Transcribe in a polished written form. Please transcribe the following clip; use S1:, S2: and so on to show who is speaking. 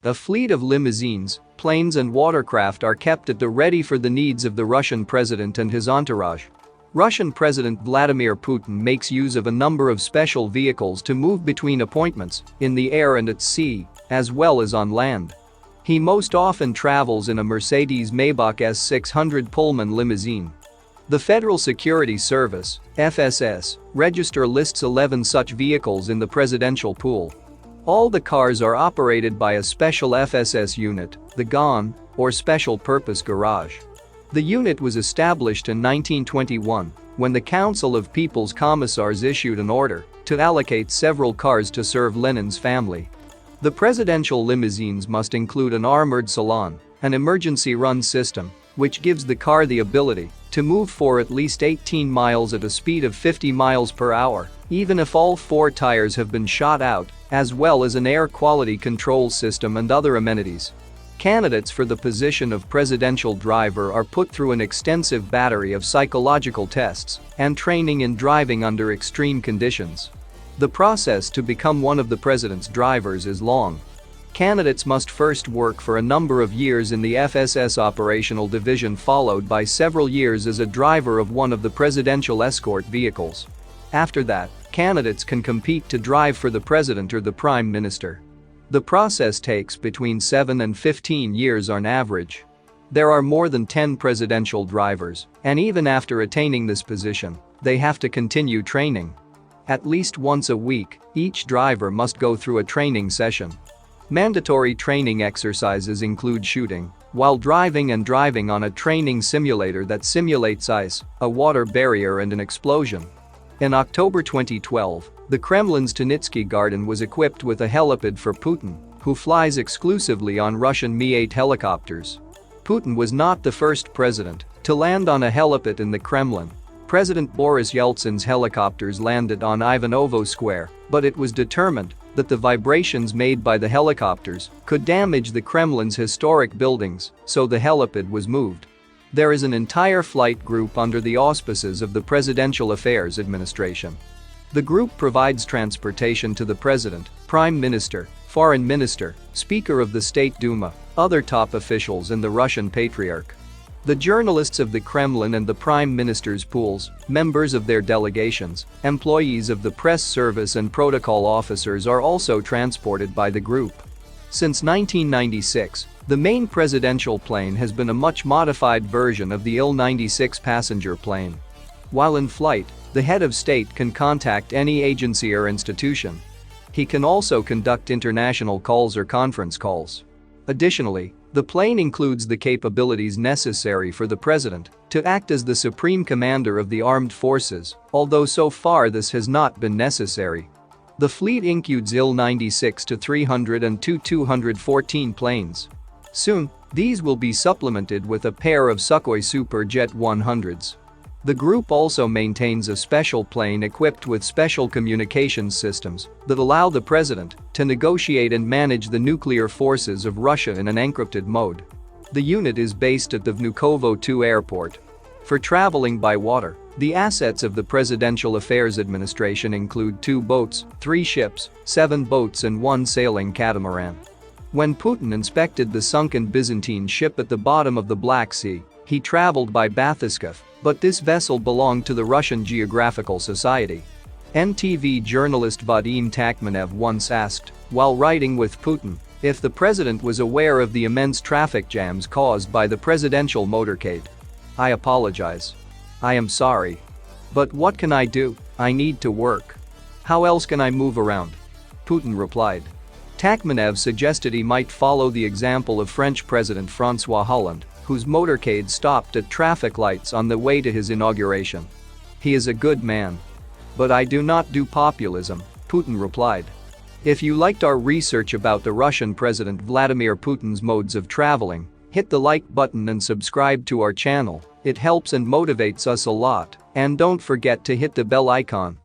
S1: A fleet of limousines, planes and watercraft are kept at the ready for the needs of the Russian president and his entourage. Russian President Vladimir Putin makes use of a number of special vehicles to move between appointments, in the air and at sea, as well as on land. He most often travels in a Mercedes-Maybach S600 Pullman limousine. The Federal Security Service, FSS, register lists 11 such vehicles in the presidential pool. All the cars are operated by a special FSS unit, the GON, or Special Purpose Garage. The unit was established in 1921 when the Council of People's Commissars issued an order to allocate several cars to serve Lenin's family. The presidential limousines must include an armored salon, an emergency run system, which gives the car the ability to move for at least 18 miles at a speed of 50 miles per hour, even if all 4 tires have been shot out, as well as an air quality control system and other amenities. Candidates for the position of presidential driver are put through an extensive battery of psychological tests and training in driving under extreme conditions. The process to become one of the president's drivers is long. Candidates must first work for a number of years in the FSS operational division, followed by several years as a driver of one of the presidential escort vehicles. After that, candidates can compete to drive for the president or the prime minister. The process takes between 7 and 15 years on average. There are more than 10 presidential drivers, and even after attaining this position, they have to continue training. At least once a week, each driver must go through a training session. Mandatory training exercises include shooting while driving and driving on a training simulator that simulates ice, a water barrier and an explosion. In October 2012, the Kremlin's Tenitsky Garden was equipped with a helipad for Putin, who flies exclusively on Russian Mi-8 helicopters. Putin was not the first president to land on a helipad in the Kremlin. President Boris Yeltsin's helicopters landed on Ivanovo Square, but it was determined that the vibrations made by the helicopters could damage the Kremlin's historic buildings, so the helipad was moved. There is an entire flight group under the auspices of the Presidential Affairs Administration. The group provides transportation to the president, prime minister, foreign minister, speaker of the State Duma, other top officials and the Russian patriarch. The journalists of the Kremlin and the prime minister's pools, members of their delegations, employees of the press service and protocol officers are also transported by the group. Since 1996, the main presidential plane has been a much modified version of the Il-96 passenger plane. While in flight, the head of state can contact any agency or institution. He can also conduct international calls or conference calls. Additionally, the plane includes the capabilities necessary for the president to act as the supreme commander of the armed forces, although so far this has not been necessary. The fleet includes Il-96-300 and Tu-214 planes. Soon, these will be supplemented with a pair of Sukhoi Super Jet 100s. The group also maintains a special plane equipped with special communications systems that allow the president to negotiate and manage the nuclear forces of Russia in an encrypted mode. The unit is based at the Vnukovo II airport. For traveling by water, the assets of the Presidential Affairs Administration include 2 boats, 3 ships, 7 boats and 1 sailing catamaran. When Putin inspected the sunken Byzantine ship at the bottom of the Black Sea, he traveled by bathyscaphe, but this vessel belonged to the Russian Geographical Society. NTV journalist Vadim Takhmanev once asked, while writing with Putin, if the president was aware of the immense traffic jams caused by the presidential motorcade. "I apologize. I am sorry. But what can I do? I need to work. How else can I move around?" Putin replied. Takhmanev suggested he might follow the example of French President François Hollande, whose motorcade stopped at traffic lights on the way to his inauguration. "He is a good man. But I do not do populism," Putin replied. If you liked our research about the Russian President Vladimir Putin's modes of traveling, hit the like button and subscribe to our channel. It helps and motivates us a lot. And don't forget to hit the bell icon.